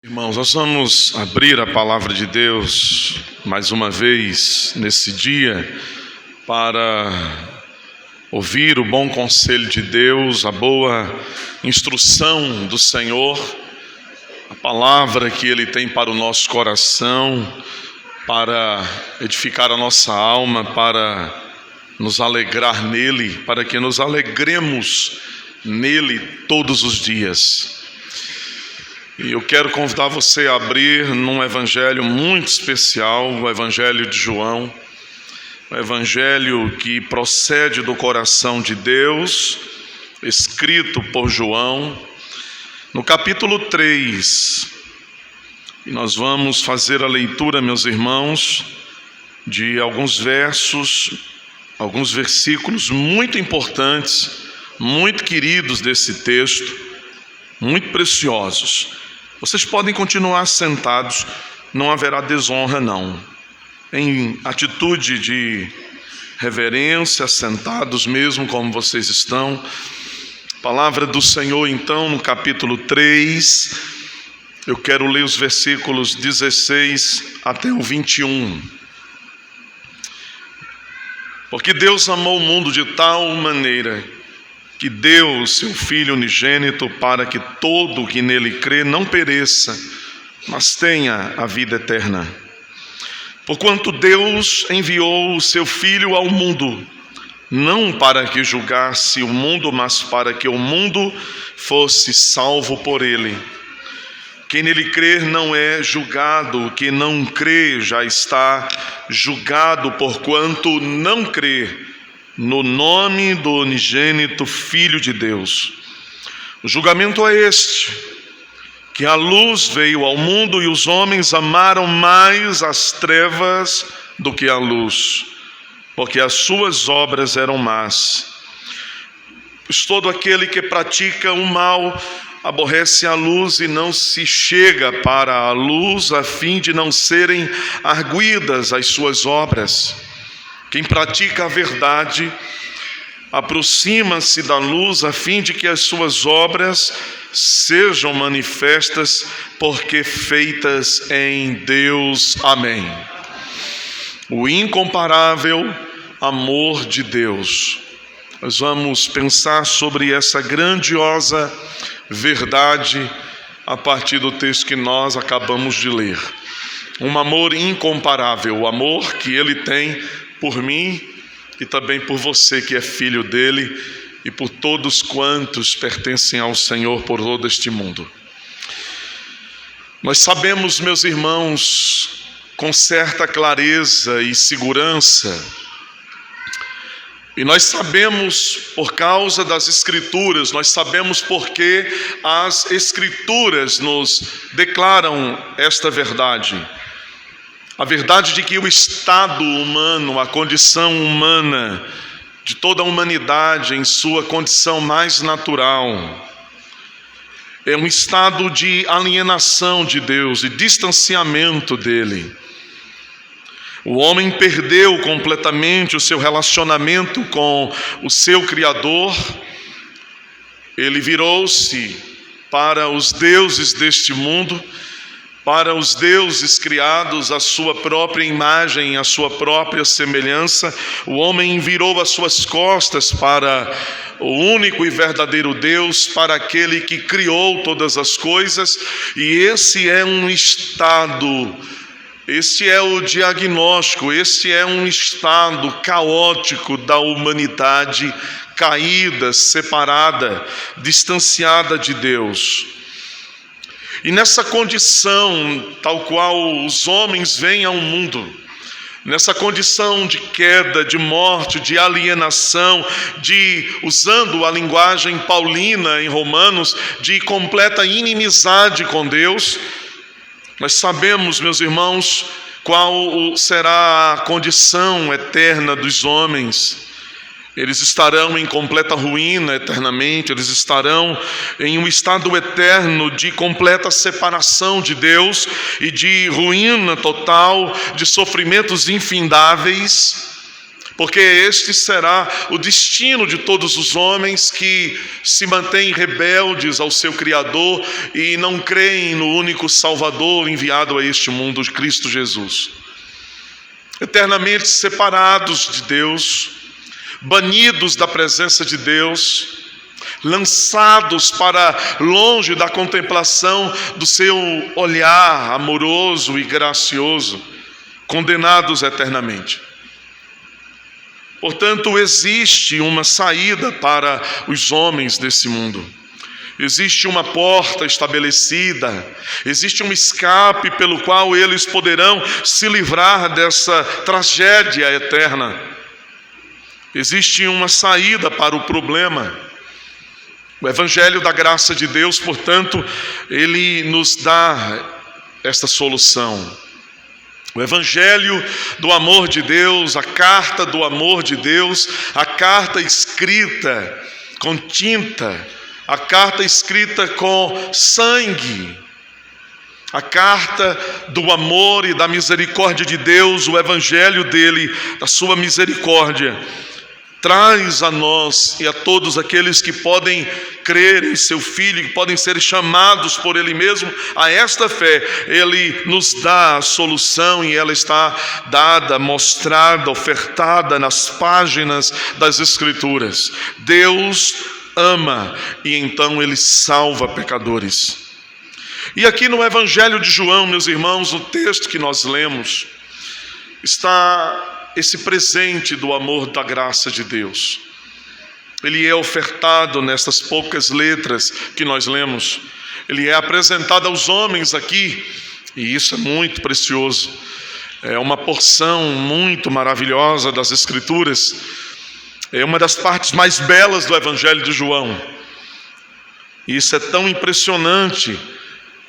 Irmãos, nós vamos abrir a palavra de Deus mais uma vez nesse dia para ouvir o bom conselho de Deus, a boa instrução do Senhor, a palavra que Ele tem para o nosso coração, para edificar a nossa alma, para nos alegrar nele, para que nos alegremos nele todos os dias. E eu quero convidar você a abrir num evangelho muito especial, o Evangelho de João, um evangelho que procede do coração de Deus, escrito por João, no capítulo 3. E nós vamos fazer a leitura, meus irmãos, de alguns versículos muito importantes, muito queridos desse texto, muito preciosos. Vocês podem continuar sentados, não haverá desonra não. Em atitude de reverência, sentados mesmo como vocês estão. Palavra do Senhor então no capítulo 3, eu quero ler os versículos 16 até o 21. Porque Deus amou o mundo de tal maneira que deu o seu Filho unigênito para que todo o que nele crê não pereça, mas tenha a vida eterna. Porquanto Deus enviou o seu Filho ao mundo, não para que julgasse o mundo, mas para que o mundo fosse salvo por ele. Quem nele crer não é julgado, quem não crê já está julgado, porquanto não crê no nome do unigênito Filho de Deus. O julgamento é este, que a luz veio ao mundo e os homens amaram mais as trevas do que a luz, porque as suas obras eram más. Pois todo aquele que pratica o mal aborrece a luz e não se chega para a luz, a fim de não serem arguidas as suas obras. Quem pratica a verdade aproxima-se da luz, a fim de que as suas obras sejam manifestas, porque feitas em Deus. Amém. O incomparável amor de Deus. Nós vamos pensar sobre essa grandiosa verdade a partir do texto que nós acabamos de ler. Um amor incomparável, o amor que Ele tem por mim e também por você que é filho dele e por todos quantos pertencem ao Senhor por todo este mundo. Nós sabemos, meus irmãos, com certa clareza e segurança, e nós sabemos por causa das Escrituras, nós sabemos porque as Escrituras nos declaram esta verdade. A verdade de que o estado humano, a condição humana de toda a humanidade em sua condição mais natural, é um estado de alienação de Deus, de distanciamento dele. O homem perdeu completamente o seu relacionamento com o seu Criador. Ele virou-se para os deuses deste mundo, para os deuses criados à sua própria imagem, à sua própria semelhança. O homem virou as suas costas para o único e verdadeiro Deus, para aquele que criou todas as coisas. E esse é um estado, este é o diagnóstico, este é um estado caótico da humanidade caída, separada, distanciada de Deus. E nessa condição, tal qual os homens vêm ao mundo, nessa condição de queda, de morte, de alienação, usando a linguagem paulina em Romanos, de completa inimizade com Deus, nós sabemos, meus irmãos, qual será a condição eterna dos homens. Eles estarão em completa ruína eternamente, eles estarão em um estado eterno de completa separação de Deus e de ruína total, de sofrimentos infindáveis, porque este será o destino de todos os homens que se mantêm rebeldes ao seu Criador e não creem no único Salvador enviado a este mundo, Cristo Jesus. Eternamente separados de Deus, banidos da presença de Deus, lançados para longe da contemplação do seu olhar amoroso e gracioso, condenados eternamente. Portanto, existe uma saída para os homens desse mundo. Existe uma porta estabelecida, existe um escape pelo qual eles poderão se livrar dessa tragédia eterna. Existe uma saída para o problema. O Evangelho da graça de Deus, portanto, ele nos dá esta solução. O Evangelho do amor de Deus, a carta do amor de Deus, a carta escrita com tinta, a carta escrita com sangue, a carta do amor e da misericórdia de Deus, o Evangelho dele, da sua misericórdia, traz a nós e a todos aqueles que podem crer em seu Filho, que podem ser chamados por Ele mesmo a esta fé. Ele nos dá a solução e ela está dada, mostrada, ofertada nas páginas das Escrituras. Deus ama e então Ele salva pecadores. E aqui no Evangelho de João, meus irmãos, no texto que nós lemos, está esse presente do amor da graça de Deus. Ele é ofertado nessas poucas letras que nós lemos. Ele é apresentado aos homens aqui, e isso é muito precioso. É uma porção muito maravilhosa das Escrituras. É uma das partes mais belas do Evangelho de João. E isso é tão impressionante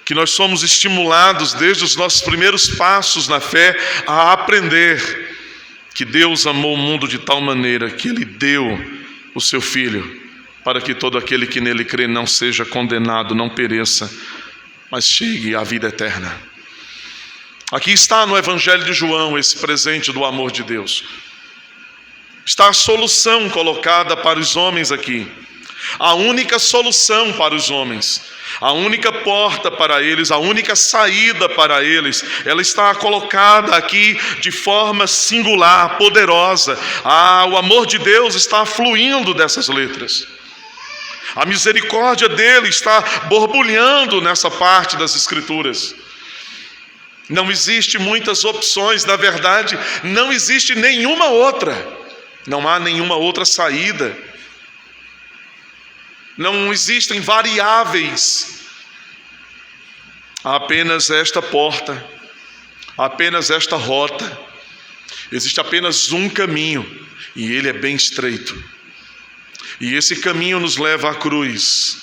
que nós somos estimulados desde os nossos primeiros passos na fé a aprender que Deus amou o mundo de tal maneira que Ele deu o seu Filho, para que todo aquele que nele crê não seja condenado, não pereça, mas chegue à vida eterna. Aqui está no Evangelho de João esse presente do amor de Deus. Está a solução colocada para os homens aqui. A única solução para os homens, a única porta para eles, a única saída para eles, ela está colocada aqui de forma singular, poderosa. O amor de Deus está fluindo dessas letras. A misericórdia dele está borbulhando nessa parte das Escrituras. Não existe muitas opções, na verdade, não existe nenhuma outra. Não há nenhuma outra saída. Não existem variáveis. Há apenas esta porta, apenas esta rota. Existe apenas um caminho, e ele é bem estreito. E esse caminho nos leva à cruz,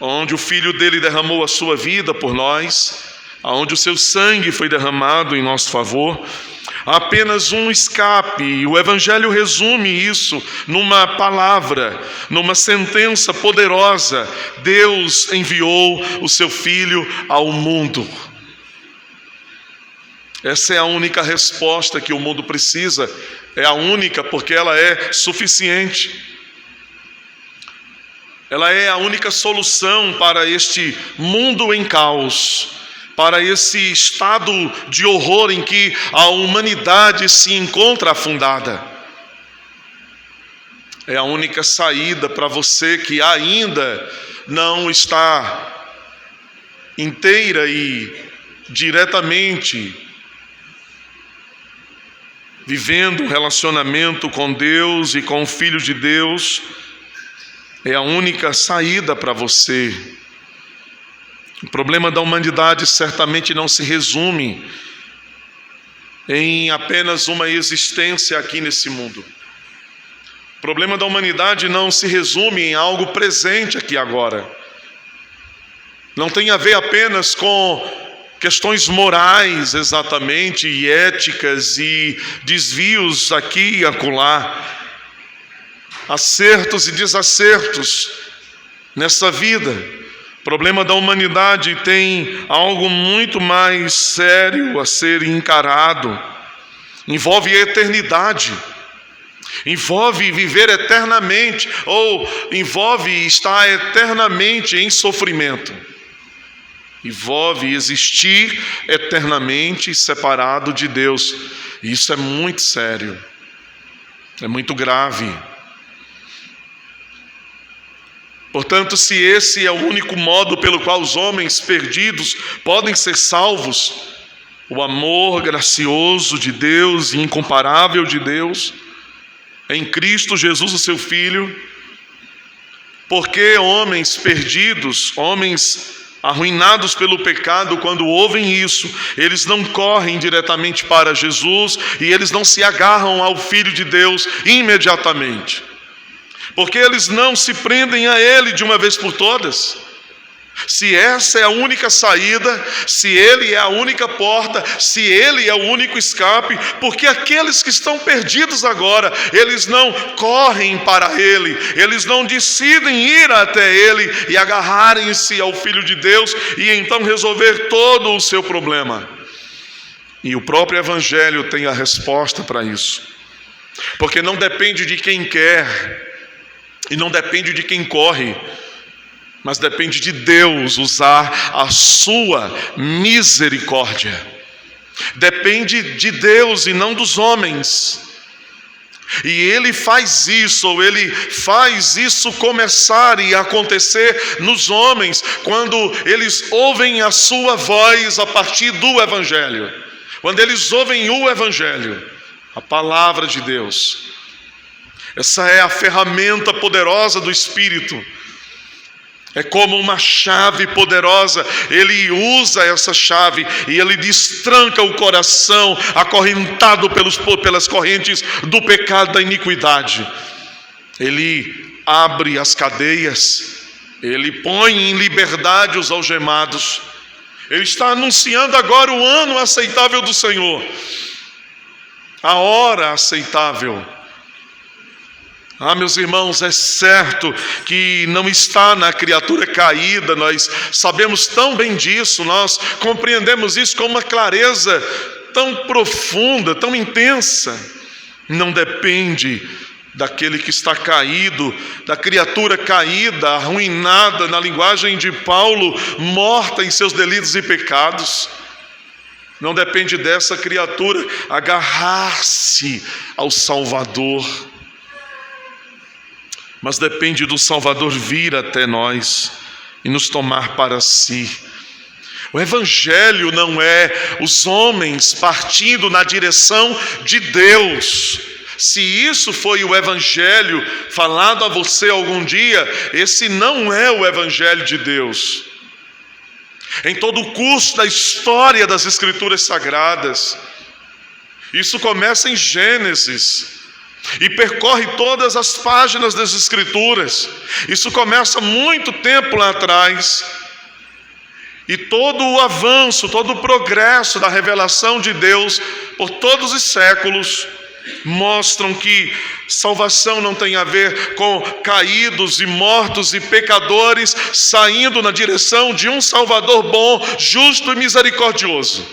onde o Filho dele derramou a sua vida por nós, onde o seu sangue foi derramado em nosso favor. Há apenas um escape, e o Evangelho resume isso numa palavra, numa sentença poderosa: Deus enviou o seu Filho ao mundo. Essa é a única resposta que o mundo precisa, é a única porque ela é suficiente. Ela é a única solução para este mundo em caos, para esse estado de horror em que a humanidade se encontra afundada. É a única saída para você que ainda não está inteira e diretamente vivendo um relacionamento com Deus e com o Filho de Deus. É a única saída para você. O problema da humanidade certamente não se resume em apenas uma existência aqui nesse mundo. O problema da humanidade não se resume em algo presente aqui agora. Não tem a ver apenas com questões morais exatamente, e éticas e desvios aqui e acolá, acertos e desacertos nessa vida. O problema da humanidade tem algo muito mais sério a ser encarado. Envolve a eternidade. envolve viver eternamente, ou envolve estar eternamente em sofrimento, envolve existir eternamente separado de Deus. E isso é muito sério, é muito grave. Portanto, se esse é o único modo pelo qual os homens perdidos podem ser salvos, o amor gracioso de Deus e incomparável de Deus em Cristo Jesus, o seu Filho, porque homens perdidos, homens arruinados pelo pecado, quando ouvem isso, eles não correm diretamente para Jesus e eles não se agarram ao Filho de Deus imediatamente, porque eles não se prendem a Ele de uma vez por todas. Se essa é a única saída, se Ele é a única porta, se Ele é o único escape, porque aqueles que estão perdidos agora, eles não correm para Ele, eles não decidem ir até Ele e agarrarem-se ao Filho de Deus e então resolver todo o seu problema. E o próprio Evangelho tem a resposta para isso, porque não depende de quem quer e não depende de quem corre, mas depende de Deus usar a sua misericórdia. Depende de Deus e não dos homens. E Ele faz isso, ou Ele faz isso começar e acontecer nos homens, quando eles ouvem a sua voz a partir do Evangelho. Quando eles ouvem o Evangelho, a palavra de Deus. Essa é a ferramenta poderosa do Espírito. É como uma chave poderosa. Ele usa essa chave e Ele destranca o coração acorrentado pelas correntes do pecado, da iniquidade. Ele abre as cadeias, Ele põe em liberdade os algemados. Ele está anunciando agora o ano aceitável do Senhor, a hora aceitável. Meus irmãos, é certo que não está na criatura caída, nós sabemos tão bem disso, nós compreendemos isso com uma clareza tão profunda, tão intensa. Não depende daquele que está caído, da criatura caída, arruinada, na linguagem de Paulo, morta em seus delitos e pecados. Não depende dessa criatura agarrar-se ao Salvador, mas depende do Salvador vir até nós e nos tomar para si. O Evangelho não é os homens partindo na direção de Deus. Se isso foi o Evangelho falado a você algum dia, esse não é o Evangelho de Deus. Em todo o curso da história das Escrituras Sagradas, isso começa em Gênesis e percorre todas as páginas das Escrituras. Isso começa muito tempo lá atrás. E todo o avanço, todo o progresso da revelação de Deus por todos os séculos mostram que salvação não tem a ver com caídos e mortos e pecadores saindo na direção de um Salvador bom, justo e misericordioso.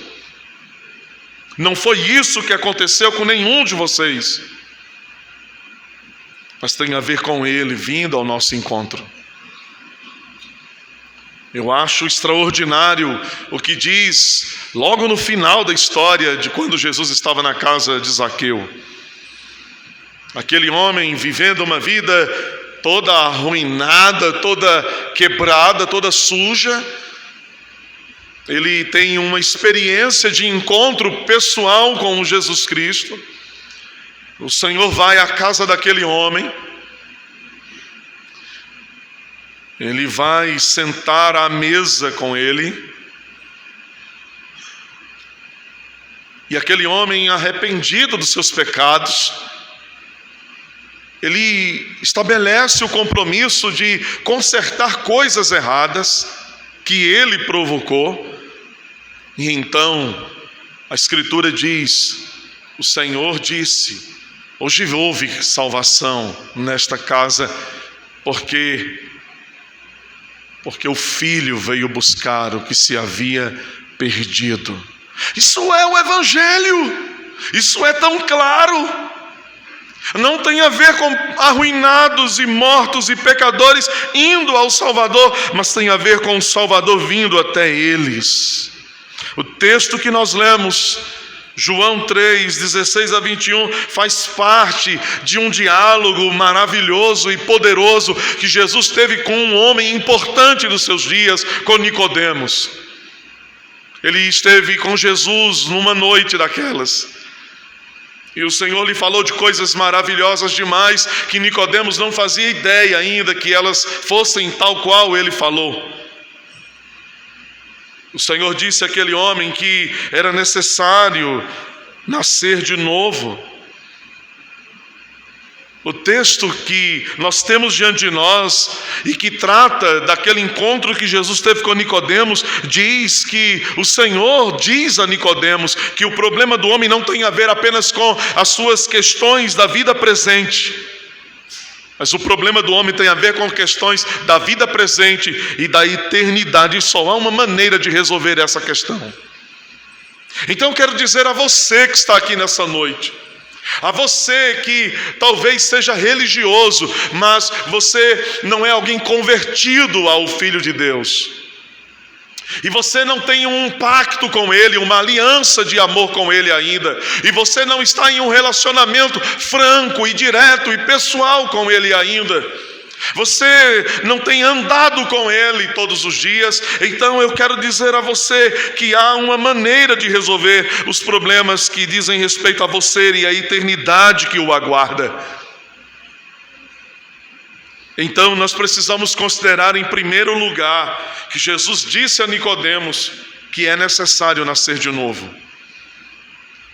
Não foi isso que aconteceu com nenhum de vocês, mas tem a ver com Ele vindo ao nosso encontro. Eu acho extraordinário o que diz logo no final da história de quando Jesus estava na casa de Zaqueu. Aquele homem vivendo uma vida toda arruinada, toda quebrada, toda suja. Ele tem uma experiência de encontro pessoal com Jesus Cristo. O Senhor vai à casa daquele homem, Ele vai sentar à mesa com ele, e aquele homem arrependido dos seus pecados, ele estabelece o compromisso de consertar coisas erradas que ele provocou, e então a Escritura diz, o Senhor disse: hoje houve salvação nesta casa, porque o Filho veio buscar o que se havia perdido. Isso é o Evangelho, isso é tão claro. Não tem a ver com arruinados e mortos e pecadores indo ao Salvador, mas tem a ver com o Salvador vindo até eles. O texto que nós lemos, João 3, 16 a 21, faz parte de um diálogo maravilhoso e poderoso que Jesus teve com um homem importante dos seus dias, com Nicodemos. Ele esteve com Jesus numa noite daquelas. E o Senhor lhe falou de coisas maravilhosas demais, que Nicodemos não fazia ideia ainda que elas fossem tal qual ele falou. O Senhor disse àquele homem que era necessário nascer de novo. O texto que nós temos diante de nós e que trata daquele encontro que Jesus teve com Nicodemos, diz que o Senhor diz a Nicodemos que o problema do homem não tem a ver apenas com as suas questões da vida presente, mas o problema do homem tem a ver com questões da vida presente e da eternidade, e só há uma maneira de resolver essa questão. Então eu quero dizer a você que está aqui nessa noite, a você que talvez seja religioso, mas você não é alguém convertido ao Filho de Deus, e você não tem um pacto com Ele, uma aliança de amor com Ele ainda, e você não está em um relacionamento franco e direto e pessoal com Ele ainda, você não tem andado com Ele todos os dias. Então eu quero dizer a você que há uma maneira de resolver os problemas que dizem respeito a você e a eternidade que o aguarda. Então nós precisamos considerar em primeiro lugar que Jesus disse a Nicodemos que é necessário nascer de novo.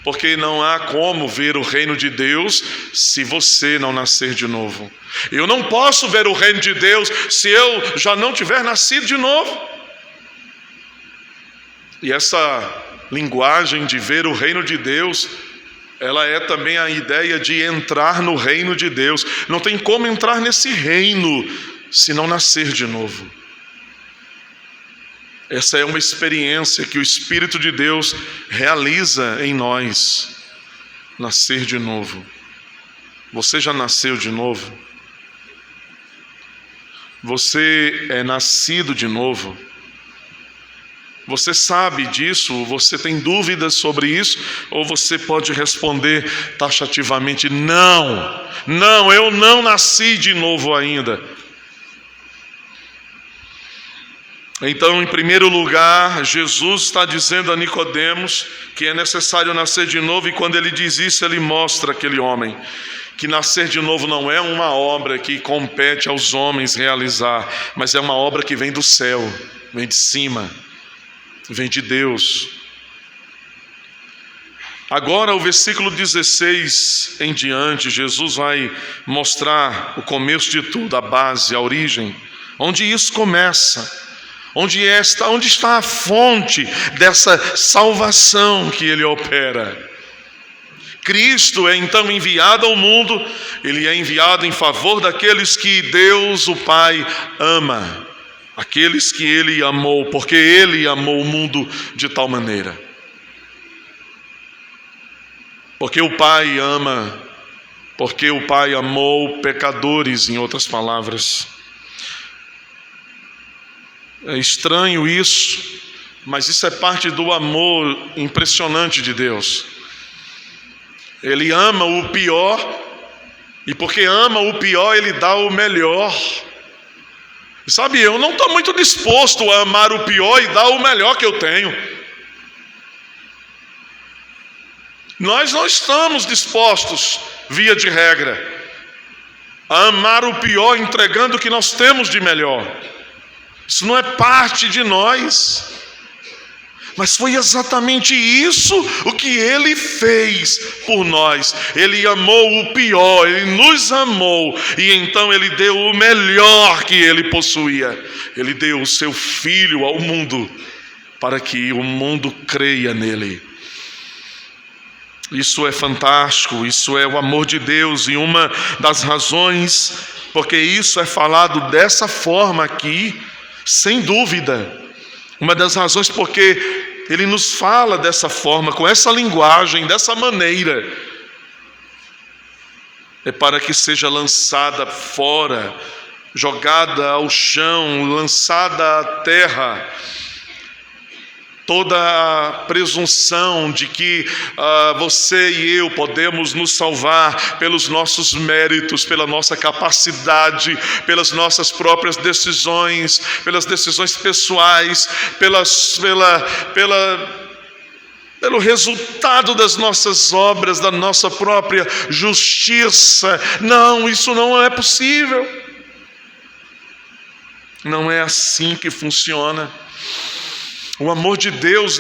Porque não há como ver o reino de Deus se você não nascer de novo. Eu não posso ver o reino de Deus se eu já não tiver nascido de novo. E essa linguagem de ver o reino de Deus, ela é também a ideia de entrar no reino de Deus. Não tem como entrar nesse reino se não nascer de novo. Essa é uma experiência que o Espírito de Deus realiza em nós. Nascer de novo. Você já nasceu de novo? Você é nascido de novo? Você sabe disso? Você tem dúvidas sobre isso? Ou você pode responder taxativamente: não, eu não nasci de novo ainda. Então, em primeiro lugar, Jesus está dizendo a Nicodemos que é necessário nascer de novo, e quando ele diz isso, ele mostra àquele homem que nascer de novo não é uma obra que compete aos homens realizar, mas é uma obra que vem do céu, vem de cima, vem de Deus. Agora, o versículo 16 em diante, Jesus vai mostrar o começo de tudo, a base, a origem, onde isso começa. Onde está a fonte dessa salvação que Ele opera? Cristo é então enviado ao mundo. Ele é enviado em favor daqueles que Deus, o Pai, ama. Aqueles que Ele amou, porque Ele amou o mundo de tal maneira. Porque o Pai ama, porque o Pai amou pecadores, em outras palavras. É estranho isso, mas isso é parte do amor impressionante de Deus. Ele ama o pior, e porque ama o pior, Ele dá o melhor. Sabe, eu não estou muito disposto a amar o pior e dar o melhor que eu tenho. Nós não estamos dispostos, via de regra, a amar o pior entregando o que nós temos de melhor. Isso não é parte de nós. Mas foi exatamente isso o que Ele fez por nós. Ele amou o pior, Ele nos amou, e então Ele deu o melhor que Ele possuía. Ele deu o seu Filho ao mundo, para que o mundo creia nele. Isso é fantástico, isso é o amor de Deus, e uma das razões porque isso é falado dessa forma aqui, sem dúvida, uma das razões porque Ele nos fala dessa forma, com essa linguagem, dessa maneira, é para que seja lançada fora, jogada ao chão, lançada à terra, toda a presunção de que você e eu podemos nos salvar pelos nossos méritos, pela nossa capacidade, pelas nossas próprias decisões, pelas decisões pessoais, pelo resultado das nossas obras, da nossa própria justiça. Não, isso não é possível. Não é assim que funciona. O amor de Deus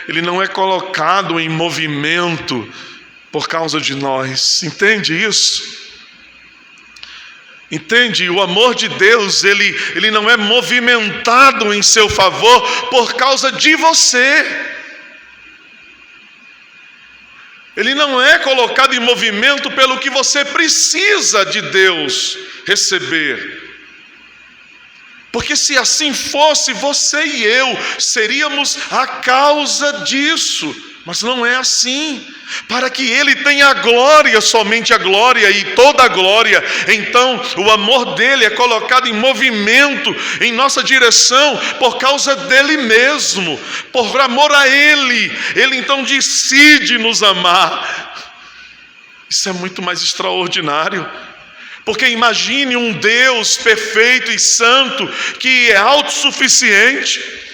ele não é colocado em movimento por causa de nós. Entende isso? Entende? O amor de Deus, ele não é movimentado em seu favor por causa de você. Ele não é colocado em movimento pelo que você precisa de Deus receber. Porque se assim fosse, você e eu seríamos a causa disso. Mas não é assim. Para que Ele tenha a glória, somente a glória e toda a glória, então o amor dEle é colocado em movimento em nossa direção por causa dEle mesmo, por amor a Ele. Ele então decide nos amar. Isso é muito mais extraordinário. Porque imagine um Deus perfeito e santo, que é autossuficiente,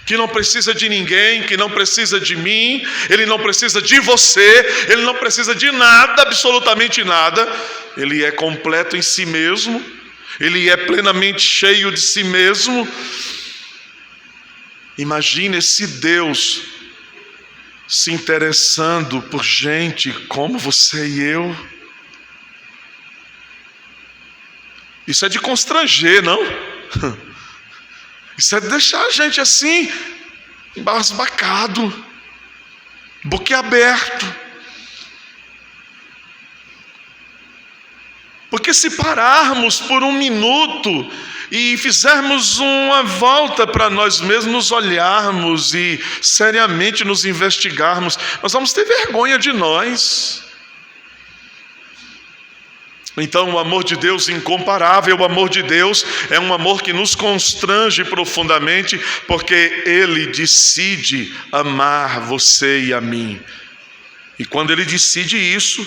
que não precisa de ninguém, que não precisa de mim, Ele não precisa de você, Ele não precisa de nada, absolutamente nada. Ele é completo em si mesmo, Ele é plenamente cheio de si mesmo. Imagine esse Deus se interessando por gente como você e eu. Isso é de constranger, não? Isso é de deixar a gente assim, embasbacado, boquiaberto. Porque se pararmos por um minuto e fizermos uma volta para nós mesmos, nos olharmos e seriamente nos investigarmos, nós vamos ter vergonha de nós. Então o amor de Deus incomparável, o amor de Deus é um amor que nos constrange profundamente, porque Ele decide amar você e a mim. E quando Ele decide isso,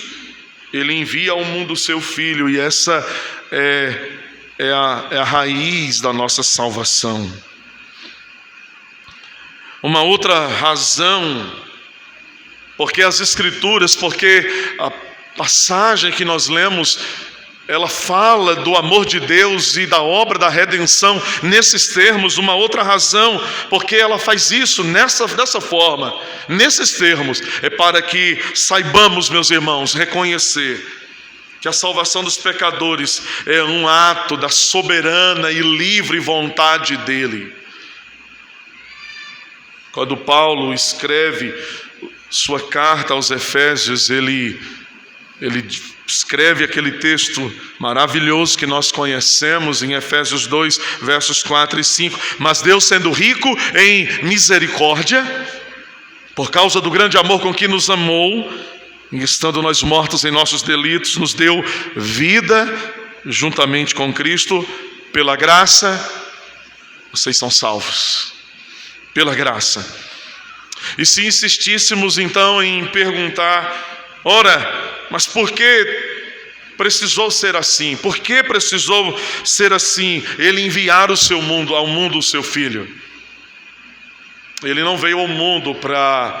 Ele envia ao mundo o seu Filho, e essa é a raiz da nossa salvação. Uma outra razão, porque as Escrituras, porque a passagem que nós lemos, ela fala do amor de Deus e da obra da redenção nesses termos. Uma outra razão, porque ela faz isso dessa forma, nesses termos, é para que saibamos, meus irmãos, reconhecer que a salvação dos pecadores é um ato da soberana e livre vontade dEle. Quando Paulo escreve sua carta aos Efésios, ele escreve aquele texto maravilhoso que nós conhecemos em Efésios 2, versos 4 e 5. Mas Deus, sendo rico em misericórdia, por causa do grande amor com que nos amou, estando nós mortos em nossos delitos, nos deu vida juntamente com Cristo. Pela graça, vocês são salvos. Pela graça. E se insistíssemos então em perguntar, ora, mas por que precisou ser assim? Por que precisou ser assim? Ele enviar ao mundo o seu Filho. Ele não veio ao mundo para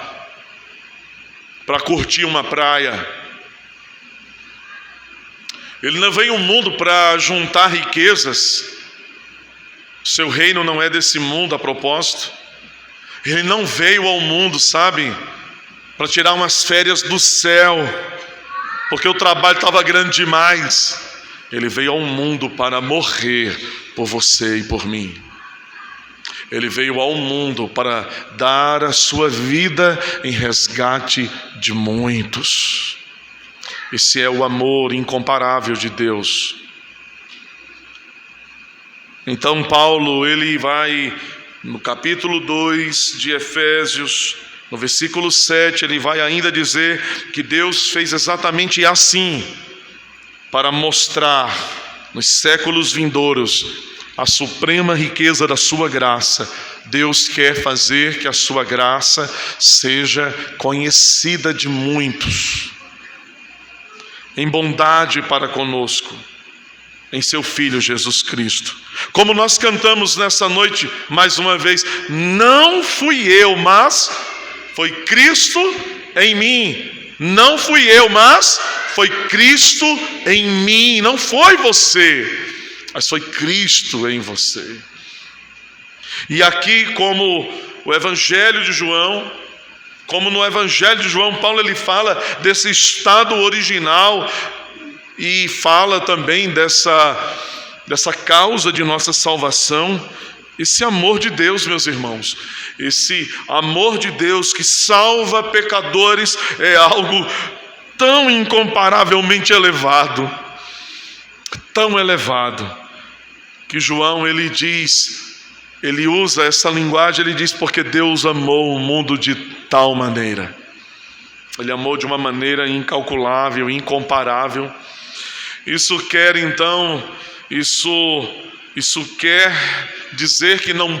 curtir uma praia. Ele não veio ao mundo para juntar riquezas. Seu reino não é desse mundo, a propósito. Ele não veio ao mundo, sabe, para tirar umas férias do céu, porque o trabalho estava grande demais. Ele veio ao mundo para morrer por você e por mim. Ele veio ao mundo para dar a sua vida em resgate de muitos. Esse é o amor incomparável de Deus. Então Paulo, ele vai no capítulo 2 de Efésios, no versículo 7, ele vai ainda dizer que Deus fez exatamente assim. para mostrar nos séculos vindouros a suprema riqueza da sua graça, Deus quer fazer que a sua graça seja conhecida de muitos, em bondade para conosco, em seu Filho Jesus Cristo. Como nós cantamos nessa noite, mais uma vez, não fui eu, mas foi Cristo em mim. Não fui eu, mas foi Cristo em mim. Não foi você, mas foi Cristo em você. E aqui, como o Evangelho de João, como no Evangelho de João, Paulo ele fala desse estado original e fala também dessa causa de nossa salvação, esse amor de Deus, meus irmãos. Esse amor de Deus que salva pecadores é algo tão incomparavelmente elevado, tão elevado, que João ele diz, ele usa essa linguagem, ele diz, porque Deus amou o mundo de tal maneira. Ele amou de uma maneira incalculável, incomparável. Isso quer então, isso quer dizer que não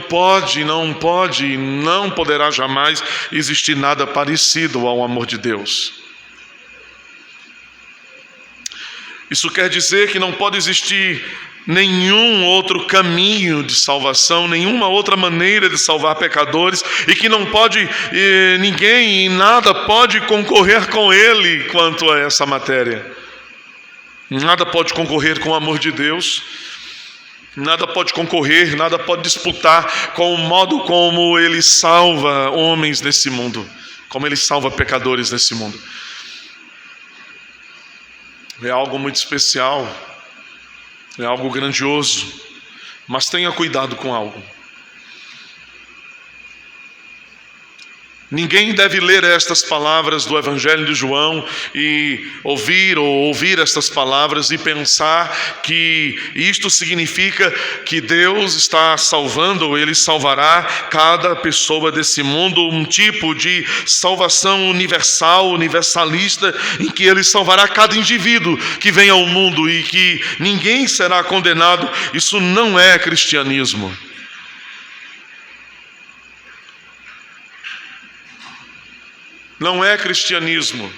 poderá jamais existir nada parecido ao amor de Deus. Isso quer dizer que não pode existir nenhum outro caminho de salvação, nenhuma outra maneira de salvar pecadores, e que não pode, ninguém e nada pode concorrer com ele quanto a essa matéria. Nada pode concorrer com o amor de Deus, nada pode concorrer, nada pode disputar com o modo como ele salva homens nesse mundo, como ele salva pecadores nesse mundo. É algo muito especial, é algo grandioso, mas tenha cuidado com algo. Ninguém deve ler estas palavras do Evangelho de João e ouvir estas palavras e pensar que isto significa que Deus está salvando, ou Ele salvará cada pessoa desse mundo, um tipo de salvação universal, universalista, em que Ele salvará cada indivíduo que vem ao mundo e que ninguém será condenado. Isso não é cristianismo. Não é cristianismo.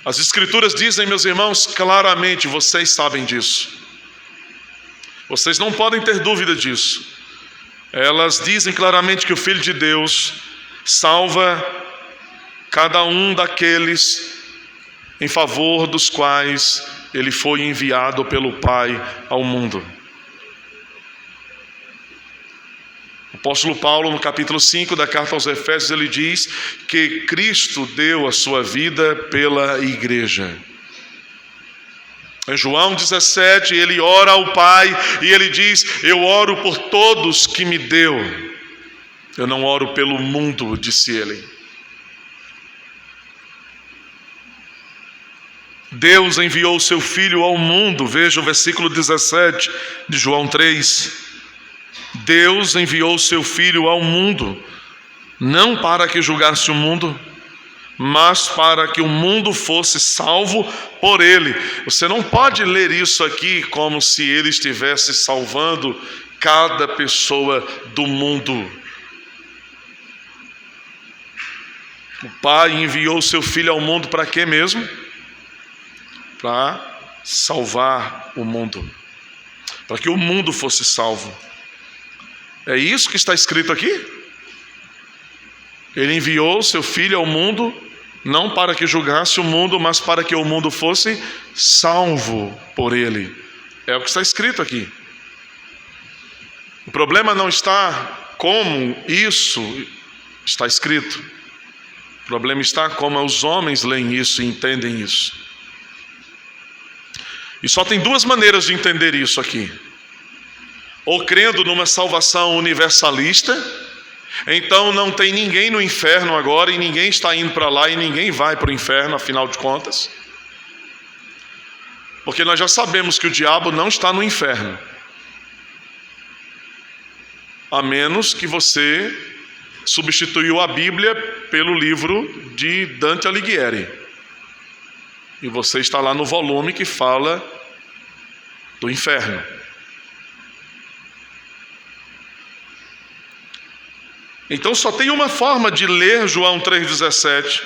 As Escrituras dizem, meus irmãos, claramente, vocês sabem disso. Vocês não podem ter dúvida disso. Elas dizem claramente que o Filho de Deus salva cada um daqueles em favor dos quais Ele foi enviado pelo Pai ao mundo. O apóstolo Paulo, no capítulo 5 da carta aos Efésios, ele diz que Cristo deu a sua vida pela igreja. Em João 17, ele ora ao Pai e ele diz, eu oro por todos que me deu. Eu não oro pelo mundo, disse ele. Deus enviou o seu Filho ao mundo, veja o versículo 17 de João 3. Deus enviou o seu Filho ao mundo, não para que julgasse o mundo, mas para que o mundo fosse salvo por ele. Você não pode ler isso aqui como se ele estivesse salvando cada pessoa do mundo. O Pai enviou o seu Filho ao mundo para quê mesmo? Para salvar o mundo, para que o mundo fosse salvo. É isso que está escrito aqui? Ele enviou seu Filho ao mundo, não para que julgasse o mundo, mas para que o mundo fosse salvo por ele. É o que está escrito aqui. O problema não está como isso está escrito. O problema está como os homens leem isso e entendem isso. E só tem duas maneiras de entender isso aqui. Ou crendo numa salvação universalista, então não tem ninguém no inferno agora e ninguém está indo para lá e ninguém vai para o inferno, afinal de contas. Porque nós já sabemos que o diabo não está no inferno, a menos que você substituiu a Bíblia pelo livro de Dante Alighieri. E você está lá no volume que fala do inferno. Então só tem uma forma de ler João 3,17.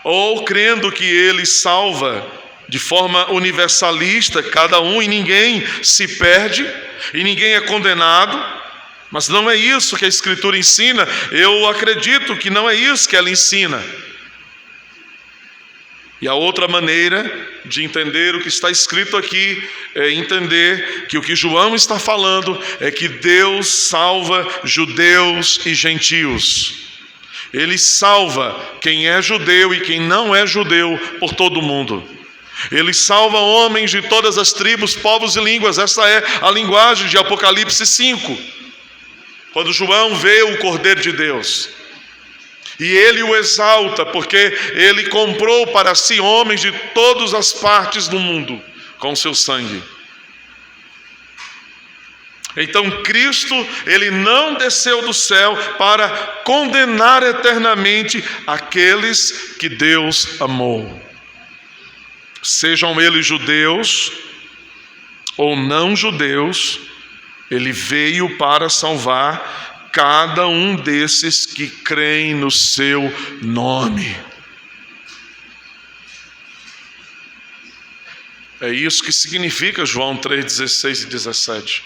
Ou crendo que ele salva de forma universalista cada um e ninguém se perde e ninguém é condenado. Mas não é isso que a Escritura ensina. Eu acredito que não é isso que ela ensina. E a outra maneira de entender o que está escrito aqui é entender que o que João está falando é que Deus salva judeus e gentios. Ele salva quem é judeu e quem não é judeu por todo o mundo. Ele salva homens de todas as tribos, povos e línguas. Essa é a linguagem de Apocalipse 5. Quando João vê o Cordeiro de Deus. E ele o exalta, porque ele comprou para si homens de todas as partes do mundo com seu sangue. Então Cristo, ele não desceu do céu para condenar eternamente aqueles que Deus amou. Sejam eles judeus ou não judeus, ele veio para salvar cada um desses que creem no seu nome. É isso que significa João 3,16 e 17.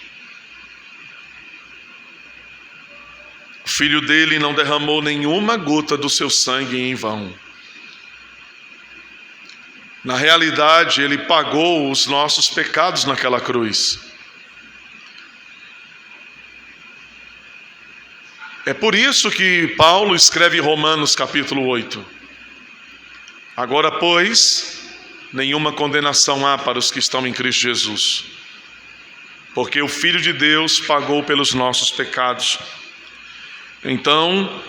O Filho dele não derramou nenhuma gota do seu sangue em vão. Na realidade, ele pagou os nossos pecados naquela cruz. É por isso que Paulo escreve em Romanos capítulo 8. Agora, pois, nenhuma condenação há para os que estão em Cristo Jesus, porque o Filho de Deus pagou pelos nossos pecados. Então,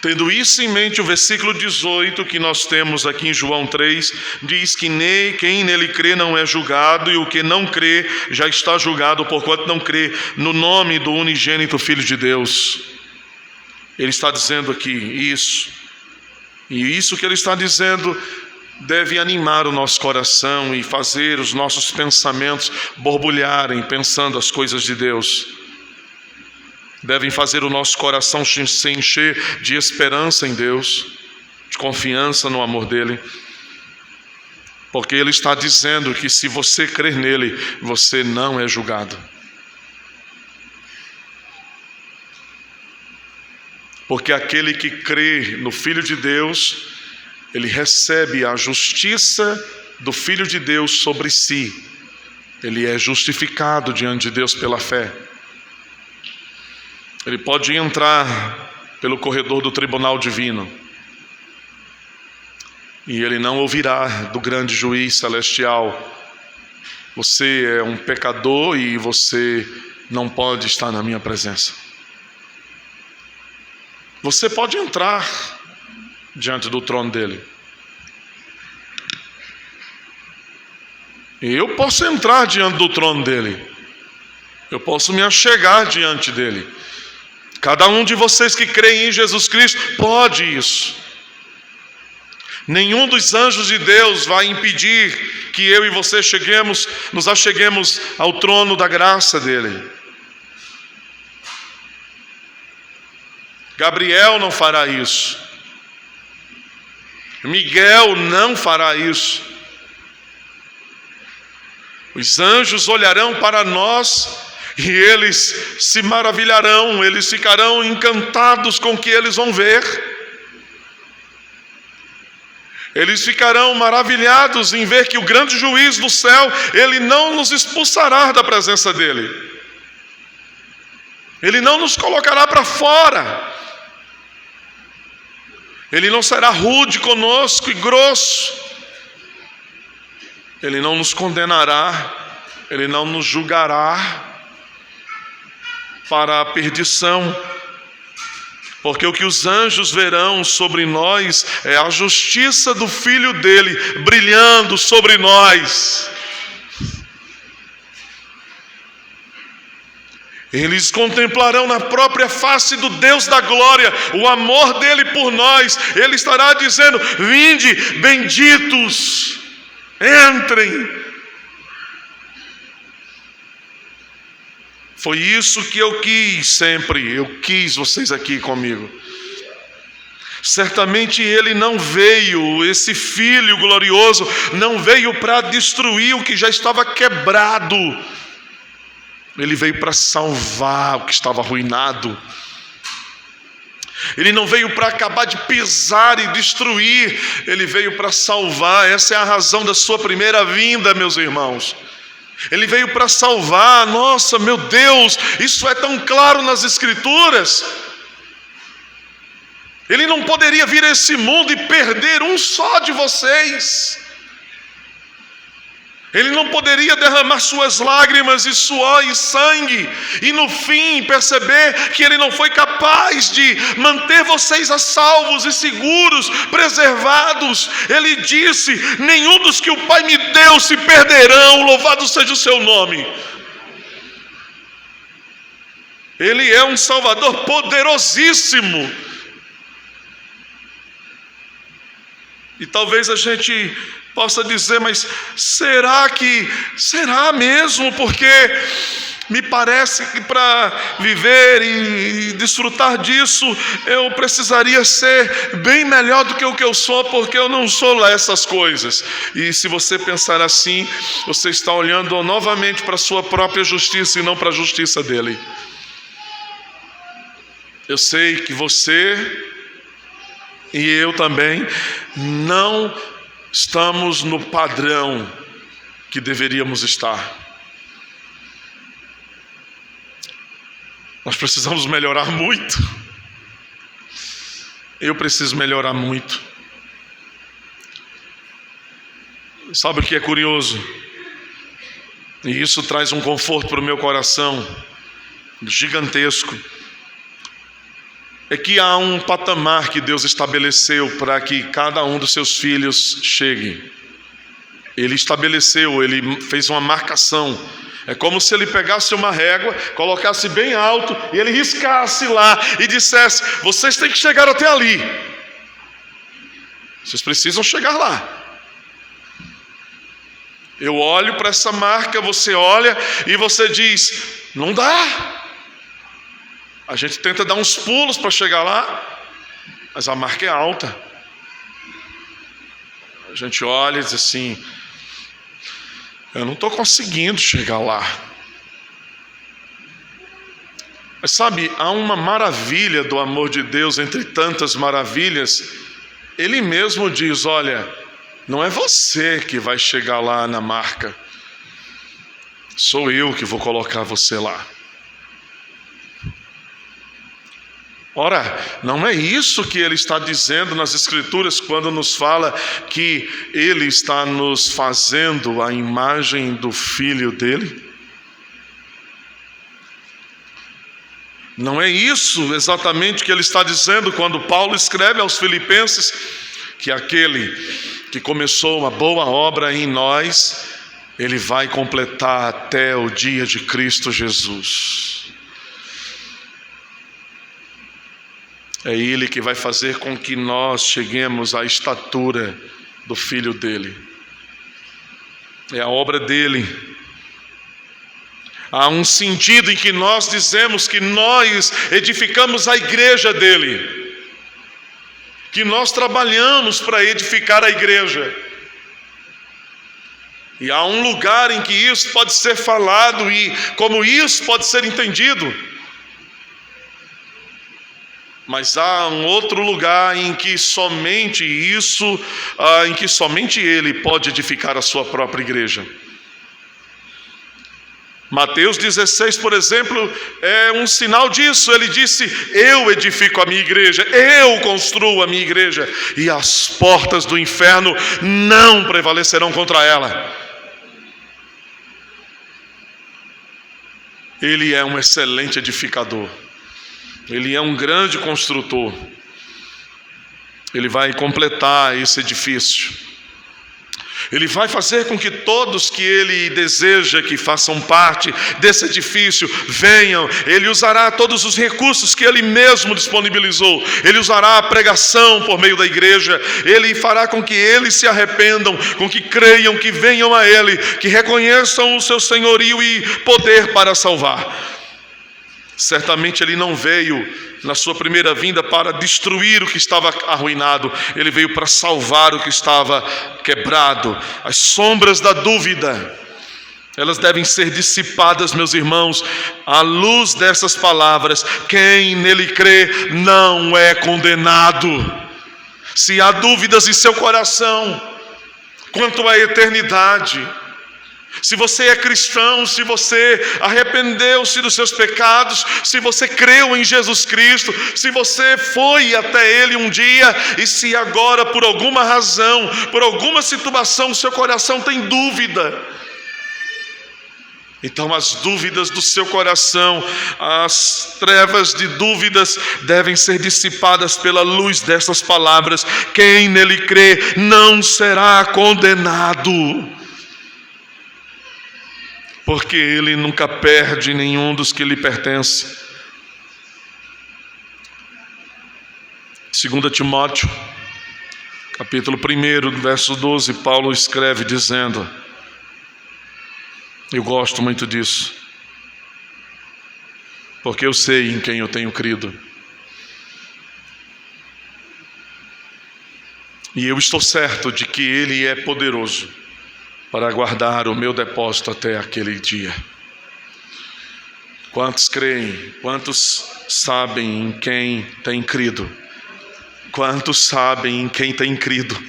tendo isso em mente, o versículo 18 que nós temos aqui em João 3, diz que quem nele crê não é julgado, e o que não crê já está julgado, porquanto não crê no nome do unigênito Filho de Deus. Ele está dizendo aqui isso, e isso que ele está dizendo deve animar o nosso coração e fazer os nossos pensamentos borbulharem, pensando as coisas de Deus. Devem fazer o nosso coração se encher de esperança em Deus, de confiança no amor dele, porque ele está dizendo que se você crer nele, você não é julgado. Porque aquele que crê no Filho de Deus, ele recebe a justiça do Filho de Deus sobre si. Ele é justificado diante de Deus pela fé. Ele pode entrar pelo corredor do tribunal divino, e ele não ouvirá do grande juiz celestial: você é um pecador e você não pode estar na minha presença. Você pode entrar diante do trono dele. Eu posso entrar diante do trono dele. Eu posso me achegar diante dele. Cada um de vocês que creem em Jesus Cristo pode isso. Nenhum dos anjos de Deus vai impedir que eu e você nos acheguemos ao trono da graça dele. Gabriel não fará isso. Miguel não fará isso. Os anjos olharão para nós e eles se maravilharão, eles ficarão encantados com o que eles vão ver. Eles ficarão maravilhados em ver que o grande juiz do céu, ele não nos expulsará da presença dele. Ele não nos colocará para fora. Ele não será rude conosco e grosso. Ele não nos condenará, ele não nos julgará para a perdição, porque o que os anjos verão sobre nós é a justiça do Filho dele brilhando sobre nós. Eles contemplarão na própria face do Deus da glória o amor dele por nós. Ele estará dizendo: vinde, benditos, entrem. Foi isso que eu quis sempre, eu quis vocês aqui comigo. Certamente ele não veio, esse Filho glorioso, não veio para destruir o que já estava quebrado. Ele veio para salvar o que estava arruinado. Ele não veio para acabar de pisar e destruir, ele veio para salvar. Essa é a razão da sua primeira vinda, meus irmãos. Ele veio para salvar. Nossa, meu Deus, isso é tão claro nas Escrituras. Ele não poderia vir a esse mundo e perder um só de vocês. Ele não poderia derramar suas lágrimas e suor e sangue e no fim perceber que ele não foi capaz de manter vocês a salvos e seguros, preservados. Ele disse: nenhum dos que o Pai me deu se perderão, louvado seja o seu nome. Ele é um Salvador poderosíssimo. E talvez a gente possa dizer: mas será mesmo? Porque me parece que para viver e desfrutar disso, eu precisaria ser bem melhor do que o que eu sou, porque eu não sou lá essas coisas. E se você pensar assim, você está olhando novamente para a sua própria justiça e não para a justiça dele. Eu sei que você e eu também não estamos no padrão que deveríamos estar. Nós precisamos melhorar muito. Eu preciso melhorar muito. Sabe o que é curioso? E isso traz um conforto para o meu coração gigantesco. É que há um patamar que Deus estabeleceu para que cada um dos seus filhos chegue. Ele estabeleceu, ele fez uma marcação. É como se ele pegasse uma régua, colocasse bem alto e ele riscasse lá e dissesse: vocês têm que chegar até ali. Vocês precisam chegar lá. Eu olho para essa marca, você olha e você diz: não dá. A gente tenta dar uns pulos para chegar lá, mas a marca é alta. A gente olha e diz assim: eu não estou conseguindo chegar lá. Mas sabe, há uma maravilha do amor de Deus entre tantas maravilhas. Ele mesmo diz: olha, não é você que vai chegar lá na marca, sou eu que vou colocar você lá. Ora, não é isso que ele está dizendo nas Escrituras quando nos fala que ele está nos fazendo a imagem do Filho dele? Não é isso exatamente que ele está dizendo quando Paulo escreve aos Filipenses que aquele que começou uma boa obra em nós, ele vai completar até o dia de Cristo Jesus. É Ele que vai fazer com que nós cheguemos à estatura do Filho dele. É a obra dele. Há um sentido em que nós dizemos que nós edificamos a igreja dele, que nós trabalhamos para edificar a igreja. E há um lugar em que isso pode ser falado e como isso pode ser entendido. Mas há um outro lugar em que somente ele pode edificar a sua própria igreja. Mateus 16, por exemplo, é um sinal disso. Ele disse: eu edifico a minha igreja, eu construo a minha igreja, e as portas do inferno não prevalecerão contra ela. Ele é um excelente edificador. Ele é um grande construtor. Ele vai completar esse edifício. Ele vai fazer com que todos que Ele deseja que façam parte desse edifício venham. Ele usará todos os recursos que Ele mesmo disponibilizou. Ele usará a pregação por meio da igreja. Ele fará com que eles se arrependam, com que creiam, que venham a Ele, que reconheçam o seu senhorio e poder para salvar. Certamente Ele não veio na sua primeira vinda para destruir o que estava arruinado. Ele veio para salvar o que estava quebrado. As sombras da dúvida, elas devem ser dissipadas, meus irmãos, à luz dessas palavras. Quem nele crê não é condenado. Se há dúvidas em seu coração quanto à eternidade, se você é cristão, se você arrependeu-se dos seus pecados, se você creu em Jesus Cristo, se você foi até Ele um dia, e se agora por alguma razão, por alguma situação, seu coração tem dúvida, então as dúvidas do seu coração, as trevas de dúvidas devem ser dissipadas pela luz dessas palavras. Quem nele crê não será condenado, porque Ele nunca perde nenhum dos que lhe pertence. 2 Timóteo, capítulo 1, verso 12, Paulo escreve dizendo, eu gosto muito disso, porque eu sei em quem eu tenho crido, e eu estou certo de que Ele é poderoso para guardar o meu depósito até aquele dia. Quantos creem? Quantos sabem em quem tem crido? Quantos sabem em quem tem crido?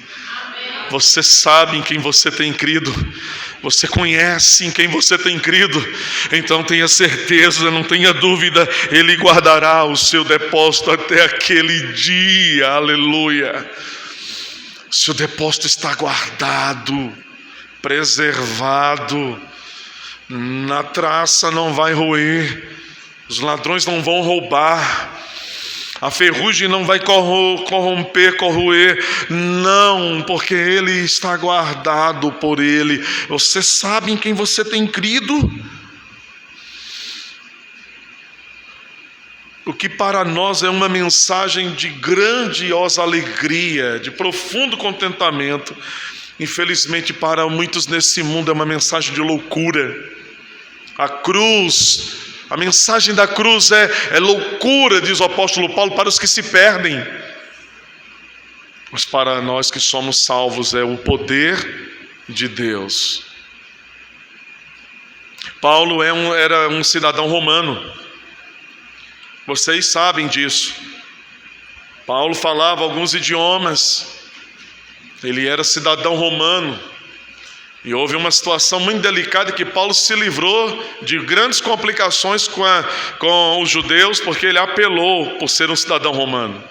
Você sabe em quem você tem crido? Você conhece em quem você tem crido? Então tenha certeza, não tenha dúvida, Ele guardará o seu depósito até aquele dia. Aleluia! Seu depósito está guardado, preservado, na traça não vai roer, os ladrões não vão roubar, a ferrugem não vai corroer, não, porque Ele está guardado por Ele. Você sabe em quem você tem crido? O que para nós é uma mensagem de grandiosa alegria, de profundo contentamento, infelizmente para muitos nesse mundo é uma mensagem de loucura. A cruz, a mensagem da cruz é loucura, diz o apóstolo Paulo, para os que se perdem. Mas para nós que somos salvos é o poder de Deus. Paulo era um cidadão romano. Vocês sabem disso. Paulo falava alguns idiomas. Ele era cidadão romano, e houve uma situação muito delicada que Paulo se livrou de grandes complicações com os judeus, porque ele apelou por ser um cidadão romano.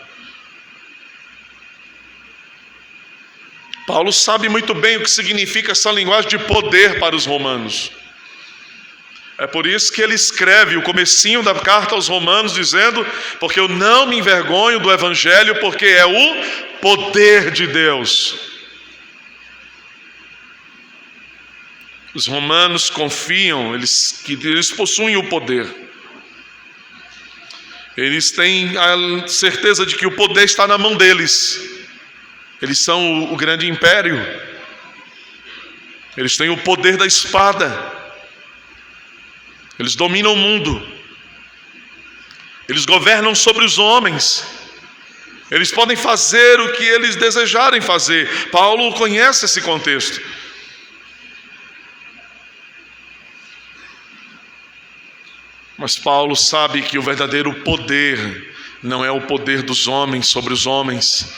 Paulo sabe muito bem o que significa essa linguagem de poder para os romanos. É por isso que ele escreve o comecinho da carta aos Romanos dizendo, porque eu não me envergonho do Evangelho, porque é o poder de Deus. Os romanos confiam, que eles possuem o poder. Eles têm a certeza de que o poder está na mão deles. Eles são o grande império. Eles têm o poder da espada. Eles dominam o mundo. Eles governam sobre os homens. Eles podem fazer o que eles desejarem fazer. Paulo conhece esse contexto. Mas Paulo sabe que o verdadeiro poder não é o poder dos homens sobre os homens,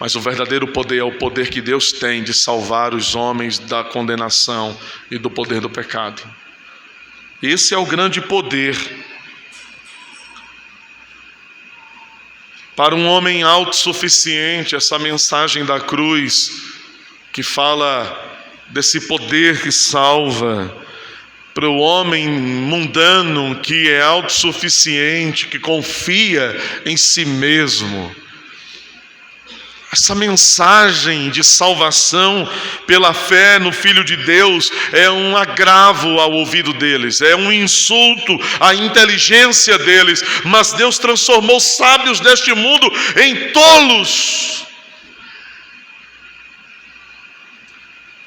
mas o verdadeiro poder é o poder que Deus tem de salvar os homens da condenação e do poder do pecado. Esse é o grande poder. Para um homem autossuficiente, essa mensagem da cruz, que fala desse poder que salva, para o homem mundano que é autossuficiente, que confia em si mesmo, Essa mensagem de salvação pela fé no Filho de Deus é um agravo ao ouvido deles, é um insulto à inteligência deles, mas Deus transformou os sábios deste mundo em tolos.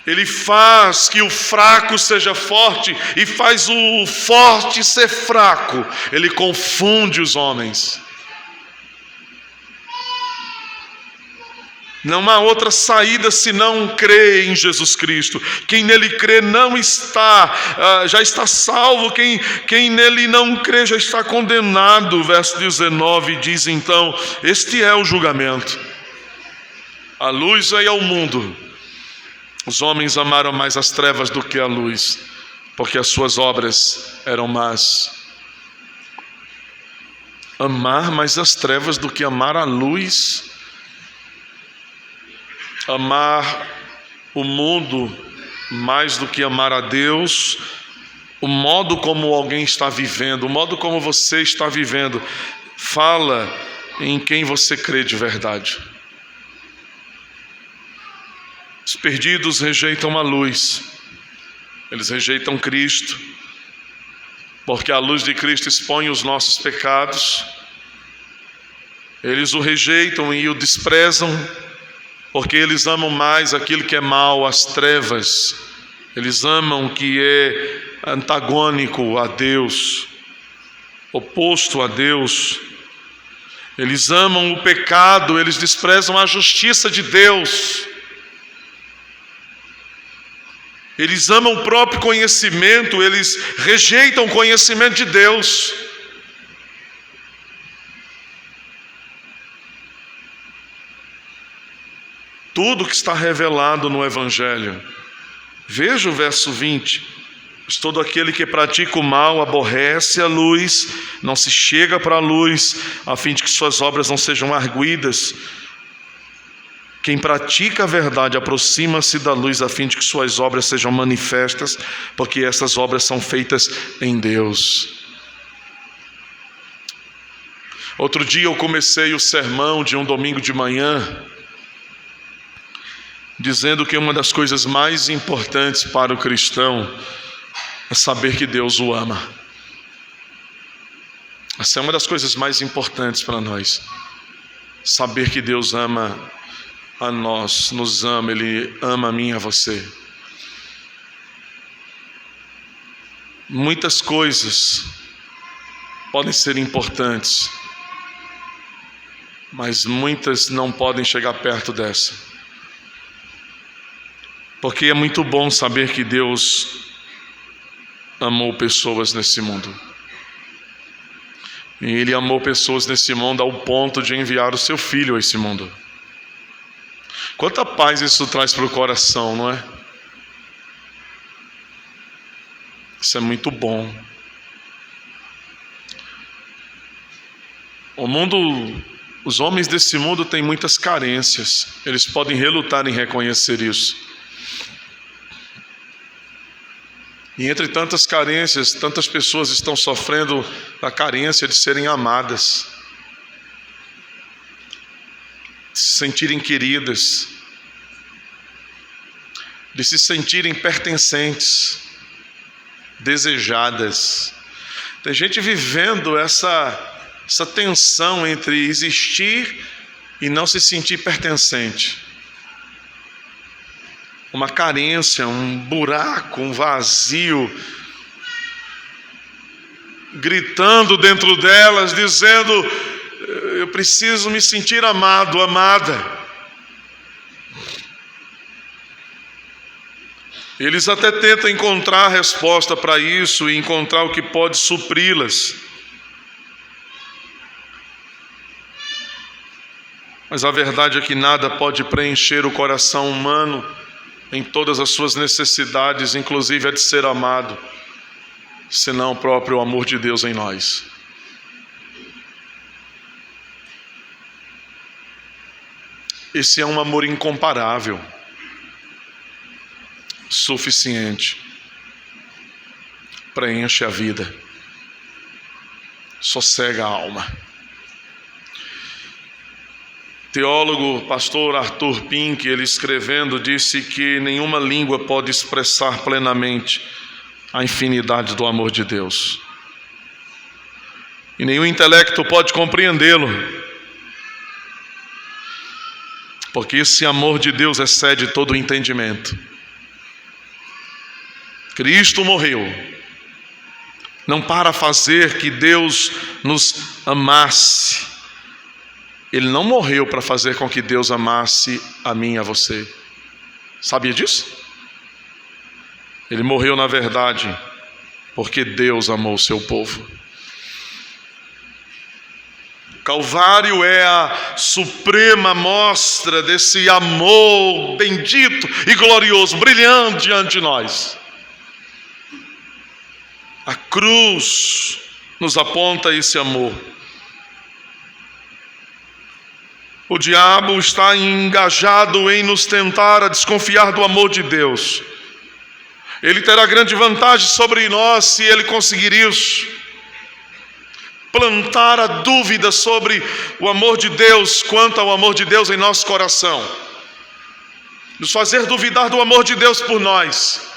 Ele faz que o fraco seja forte e faz o forte ser fraco. Ele confunde os homens. Não há outra saída senão crer em Jesus Cristo. Quem nele crê não já está salvo. Quem nele não crê já está condenado. Verso 19 diz então: este é o julgamento. A luz veio ao mundo. Os homens amaram mais as trevas do que a luz, porque as suas obras eram más. Amar mais as trevas do que amar a luz. Amar o mundo mais do que amar a Deus. O modo como alguém está vivendo, o modo como você está vivendo, fala em quem você crê de verdade. Os perdidos rejeitam a luz, eles rejeitam Cristo, porque a luz de Cristo expõe os nossos pecados. Eles o rejeitam e o desprezam, porque eles amam mais aquilo que é mal, as trevas. Eles amam o que é antagônico a Deus, oposto a Deus. Eles amam o pecado, eles desprezam a justiça de Deus. Eles amam o próprio conhecimento, eles rejeitam o conhecimento de Deus. Tudo que está revelado no Evangelho. Veja o verso 20. Mas todo aquele que pratica o mal aborrece a luz, não se chega para a luz, a fim de que suas obras não sejam arguidas. Quem pratica a verdade aproxima-se da luz, a fim de que suas obras sejam manifestas, porque essas obras são feitas em Deus. Outro dia eu comecei o sermão de um domingo de manhã, dizendo que uma das coisas mais importantes para o cristão é saber que Deus o ama. Essa é uma das coisas mais importantes para nós. Saber que Deus ama a nós, nos ama, Ele ama a mim e a você. Muitas coisas podem ser importantes, mas muitas não podem chegar perto dessa. Porque é muito bom saber que Deus amou pessoas nesse mundo. E Ele amou pessoas nesse mundo ao ponto de enviar o seu Filho a esse mundo. Quanta paz isso traz para o coração, não é? Isso é muito bom. Os homens desse mundo têm muitas carências. Eles podem relutar em reconhecer isso. E entre tantas carências, tantas pessoas estão sofrendo a carência de serem amadas, de se sentirem queridas, de se sentirem pertencentes, desejadas. Tem gente vivendo essa tensão entre existir e não se sentir pertencente. Uma carência, um buraco, um vazio, gritando dentro delas, dizendo: eu preciso me sentir amado, amada. Eles até tentam encontrar a resposta para isso e encontrar o que pode supri-las. Mas a verdade é que nada pode preencher o coração humano em todas as suas necessidades, inclusive a de ser amado, senão o próprio amor de Deus em nós. Esse é um amor incomparável, suficiente, preenche a vida, sossega a alma. teólogo pastor Arthur Pink, ele escrevendo, disse que nenhuma língua pode expressar plenamente a infinidade do amor de Deus. E nenhum intelecto pode compreendê-lo. Porque esse amor de Deus excede todo o entendimento. Cristo morreu, não para fazer que Deus nos amasse. Ele não morreu para fazer com que Deus amasse a mim e a você. Sabia disso? Ele morreu, na verdade, porque Deus amou o seu povo. Calvário é a suprema mostra desse amor bendito e glorioso, brilhando diante de nós. A cruz nos aponta esse amor. O diabo está engajado em nos tentar a desconfiar do amor de Deus. Ele terá grande vantagem sobre nós se ele conseguir isso. Plantar a dúvida sobre o amor de Deus, quanto ao amor de Deus em nosso coração. Nos fazer duvidar do amor de Deus por nós.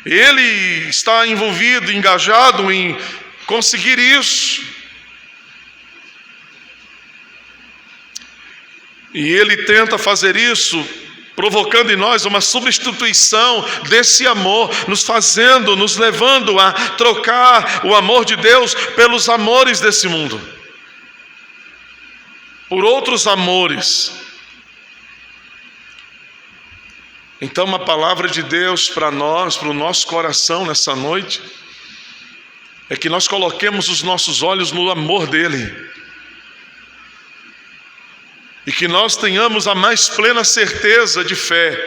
Ele está envolvido, engajado em conseguir isso. E ele tenta fazer isso, provocando em nós uma substituição desse amor, nos levando a trocar o amor de Deus pelos amores desse mundo, por outros amores. Então a palavra de Deus para nós, para o nosso coração nessa noite, é que nós coloquemos os nossos olhos no amor dele. E que nós tenhamos a mais plena certeza de fé,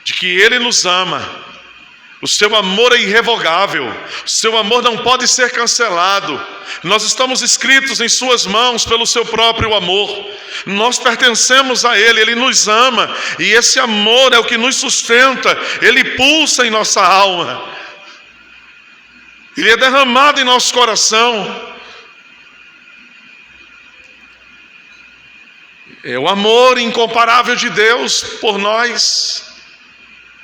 de que Ele nos ama. O seu amor é irrevogável, o seu amor não pode ser cancelado. Nós estamos escritos em suas mãos pelo seu próprio amor. Nós pertencemos a Ele, Ele nos ama. E esse amor é o que nos sustenta, Ele pulsa em nossa alma. Ele é derramado em nosso coração. É o amor incomparável de Deus por nós,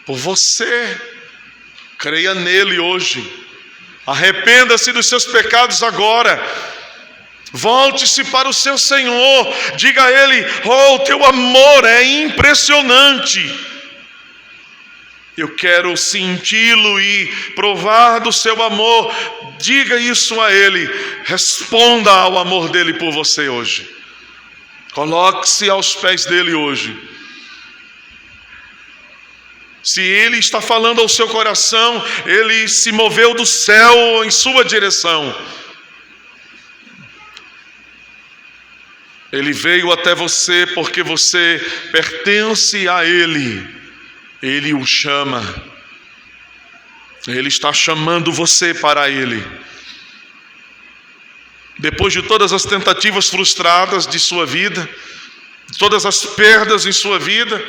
por você. Creia nele hoje. Arrependa-se dos seus pecados agora. Volte-se para o seu Senhor. Diga a Ele: oh, teu amor é impressionante. Eu quero senti-lo e provar do seu amor. Diga isso a Ele. Responda ao amor dele por você hoje. Coloque-se aos pés dele hoje. Se ele está falando ao seu coração, ele se moveu do céu em sua direção. Ele veio até você porque você pertence a ele. Ele o chama. Ele está chamando você para ele. Depois de todas as tentativas frustradas de sua vida, todas as perdas em sua vida,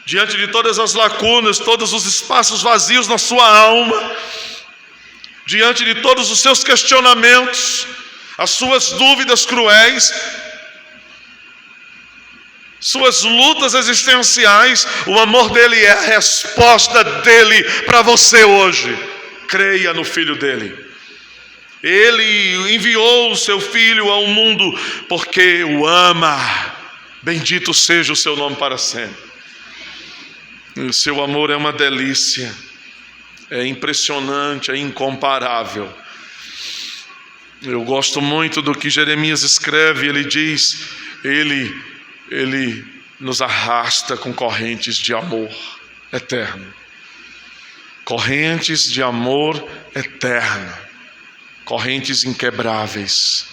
diante de todas as lacunas, todos os espaços vazios na sua alma, diante de todos os seus questionamentos, as suas dúvidas cruéis, suas lutas existenciais, o amor dele é a resposta dele para você hoje. Creia no Filho dele. Ele enviou o seu Filho ao mundo porque o ama. Bendito seja o seu nome para sempre. O seu amor é uma delícia, é impressionante, é incomparável. Eu gosto muito do que Jeremias escreve. Ele diz: Ele nos arrasta com correntes de amor eterno. Correntes de amor eterno. Correntes inquebráveis.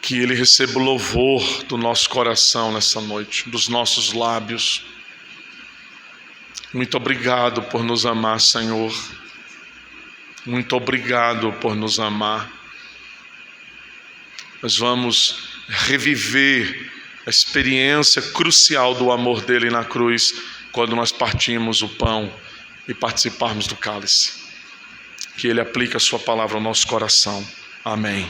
Que Ele receba o louvor do nosso coração nessa noite, dos nossos lábios. Muito obrigado por nos amar, Senhor. Muito obrigado por nos amar. Nós vamos reviver a experiência crucial do amor dele na cruz, quando nós partimos o pão e participarmos do cálice. que Ele aplique a sua palavra ao nosso coração. Amém.